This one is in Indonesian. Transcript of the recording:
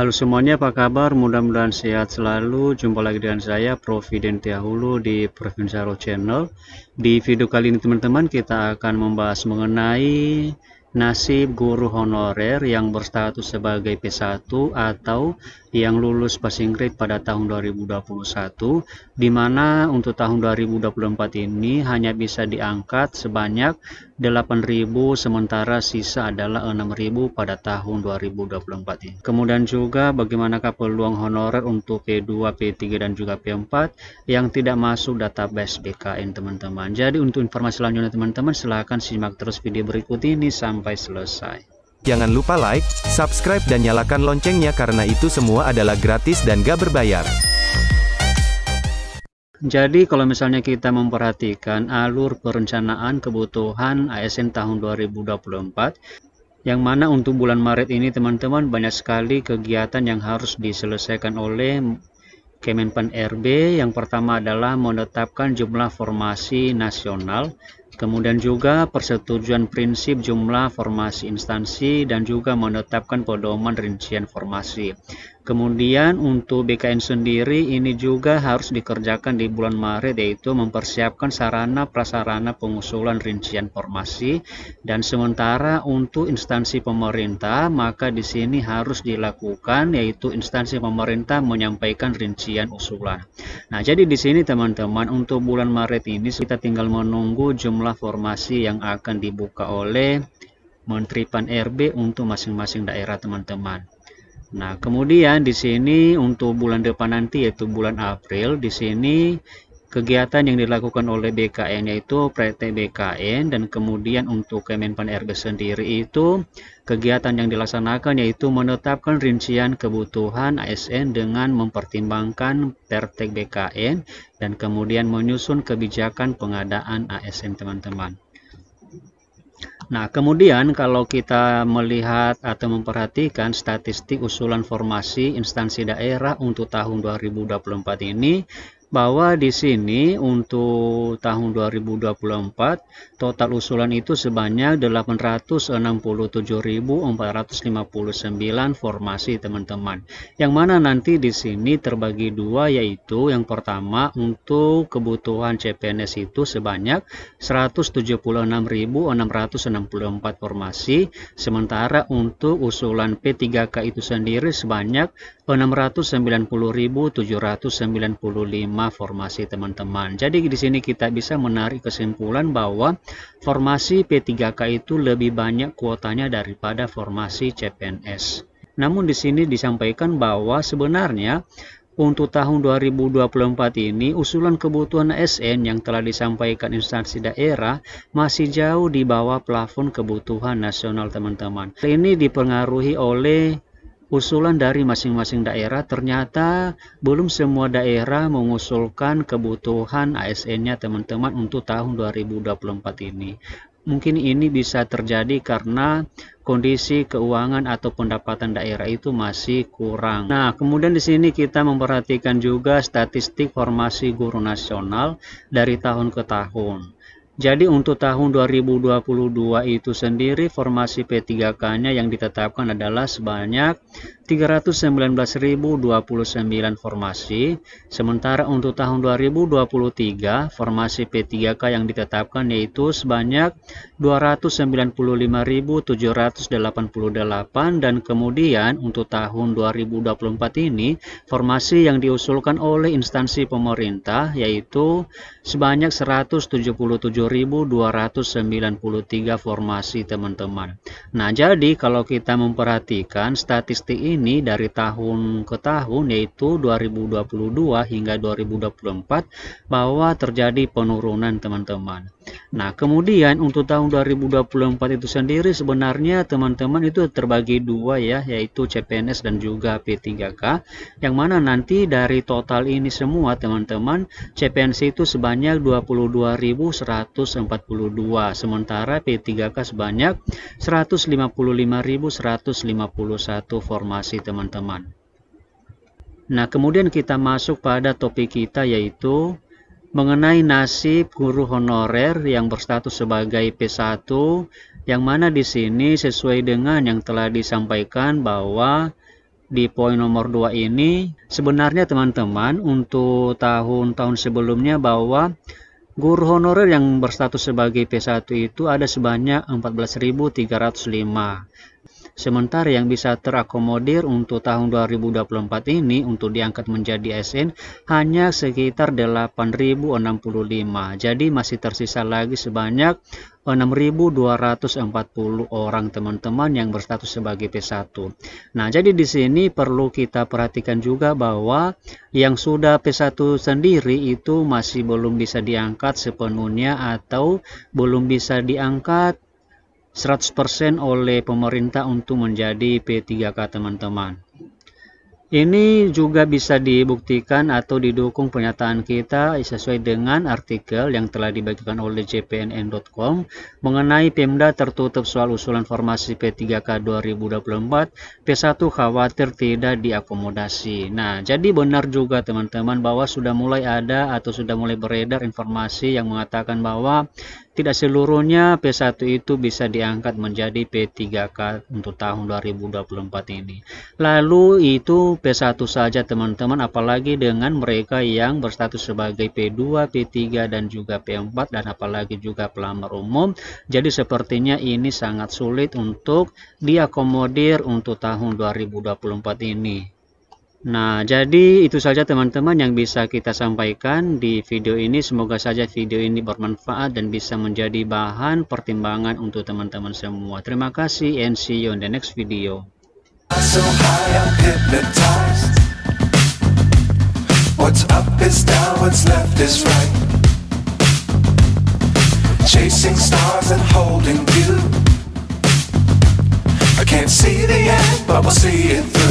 Halo semuanya, apa kabar? Mudah-mudahan sehat selalu. Jumpa lagi dengan saya, Prof. Dentia Hulu di Provincial Channel. Di video kali ini teman-teman, kita akan membahas mengenai nasib guru honorer yang berstatus sebagai P1 atau yang lulus passing grade pada tahun 2021, di mana untuk tahun 2024 ini hanya bisa diangkat sebanyak 8.000, sementara sisa adalah 6.000 pada tahun 2024 ini. Kemudian juga bagaimanakah peluang honorer untuk P2, P3 dan juga P4 yang tidak masuk database BKN teman-teman. Jadi untuk informasi selanjutnya teman-teman, silahkan simak terus video berikut ini sampai selesai. Jangan lupa like, subscribe dan nyalakan loncengnya karena itu semua adalah gratis dan gak berbayar. Jadi kalau misalnya kita memperhatikan alur perencanaan kebutuhan ASN tahun 2024, yang mana untuk bulan Maret ini teman-teman banyak sekali kegiatan yang harus diselesaikan oleh Kemenpan RB. Yang pertama adalah menetapkan jumlah formasi nasional, kemudian juga persetujuan prinsip jumlah formasi instansi dan juga menetapkan pedoman rincian formasi. Kemudian untuk BKN sendiri ini juga harus dikerjakan di bulan Maret, yaitu mempersiapkan sarana prasarana pengusulan rincian formasi. Dan sementara untuk instansi pemerintah, maka di sini harus dilakukan, yaitu instansi pemerintah menyampaikan rincian usulan. Nah, jadi di sini teman-teman untuk bulan Maret ini kita tinggal menunggu jumlah formasi yang akan dibuka oleh Menteri Pan RB untuk masing-masing daerah teman-teman. Nah, kemudian di sini untuk bulan depan nanti, yaitu bulan April, di sini kegiatan yang dilakukan oleh BKN yaitu praktek BKN, dan kemudian untuk Kemenpan RB sendiri itu kegiatan yang dilaksanakan yaitu menetapkan rincian kebutuhan ASN dengan mempertimbangkan praktek BKN dan kemudian menyusun kebijakan pengadaan ASN teman-teman. Nah, kemudian kalau kita melihat atau memperhatikan statistik usulan formasi instansi daerah untuk tahun 2024 ini, bahwa di sini untuk tahun 2024 total usulan itu sebanyak 867.459 formasi teman-teman. Yang mana nanti di sini terbagi dua, yaitu yang pertama untuk kebutuhan CPNS itu sebanyak 176.664 formasi, sementara untuk usulan P3K itu sendiri sebanyak 690.795 formasi teman-teman. Jadi di sini kita bisa menarik kesimpulan bahwa formasi P3K itu lebih banyak kuotanya daripada formasi CPNS. Namun di sini disampaikan bahwa sebenarnya untuk tahun 2024 ini usulan kebutuhan ASN yang telah disampaikan instansi daerah masih jauh di bawah plafon kebutuhan nasional teman-teman. Ini dipengaruhi oleh usulan dari masing-masing daerah. Ternyata belum semua daerah mengusulkan kebutuhan ASN-nya teman-teman untuk tahun 2024 ini. Mungkin ini bisa terjadi karena kondisi keuangan atau pendapatan daerah itu masih kurang. Nah, kemudian di sini kita memperhatikan juga statistik formasi guru nasional dari tahun ke tahun. Jadi untuk tahun 2022 itu sendiri formasi P3K-nya yang ditetapkan adalah sebanyak 319.029 formasi. Sementara untuk tahun 2023 formasi P3K yang ditetapkan yaitu sebanyak 295.788, dan kemudian untuk tahun 2024 ini formasi yang diusulkan oleh instansi pemerintah yaitu sebanyak 177.293 formasi teman-teman. Nah, jadi kalau kita memperhatikan statistik ini dari tahun ke tahun yaitu 2022 hingga 2024 bahwa terjadi penurunan teman-teman. Nah, kemudian untuk tahun 2024 itu sendiri sebenarnya teman-teman itu terbagi dua ya, yaitu CPNS dan juga P3K, yang mana nanti dari total ini semua teman-teman CPNS itu sebanyak 22.142, sementara P3K sebanyak 155.151 formasi teman-teman. Nah, kemudian kita masuk pada topik kita yaitu mengenai nasib guru honorer yang berstatus sebagai P1, yang mana di sini sesuai dengan yang telah disampaikan bahwa di poin nomor 2 ini, sebenarnya teman-teman untuk tahun-tahun sebelumnya bahwa guru honorer yang berstatus sebagai P1 itu ada sebanyak 14.305. Sementara yang bisa terakomodir untuk tahun 2024 ini untuk diangkat menjadi ASN hanya sekitar 8.065. Jadi masih tersisa lagi sebanyak 6.240 orang teman-teman yang berstatus sebagai P1. Nah, jadi di sini perlu kita perhatikan juga bahwa yang sudah P1 sendiri itu masih belum bisa diangkat sepenuhnya atau belum bisa diangkat 100% oleh pemerintah untuk menjadi P3K teman-teman. Ini juga bisa dibuktikan atau didukung pernyataan kita sesuai dengan artikel yang telah dibagikan oleh jpnn.com mengenai Pemda tertutup soal usulan formasi P3K 2024, P1 khawatir tidak diakomodasi. Nah, jadi benar juga teman-teman bahwa sudah mulai ada atau sudah mulai beredar informasi yang mengatakan bahwa tidak seluruhnya P1 itu bisa diangkat menjadi P3K untuk tahun 2024 ini. Lalu itu P1 saja teman-teman, apalagi dengan mereka yang berstatus sebagai P2, P3 dan juga P4 dan apalagi juga pelamar umum. Jadi sepertinya ini sangat sulit untuk diakomodir untuk tahun 2024 ini. Nah, jadi itu saja teman-teman yang bisa kita sampaikan di video ini. Semoga saja video ini bermanfaat dan bisa menjadi bahan pertimbangan untuk teman-teman semua. Terima kasih and see you in the next video. So high, I'm hypnotized. What's up is down, what's left is right. Chasing stars and holding you. I can't see the end, but we'll see it through.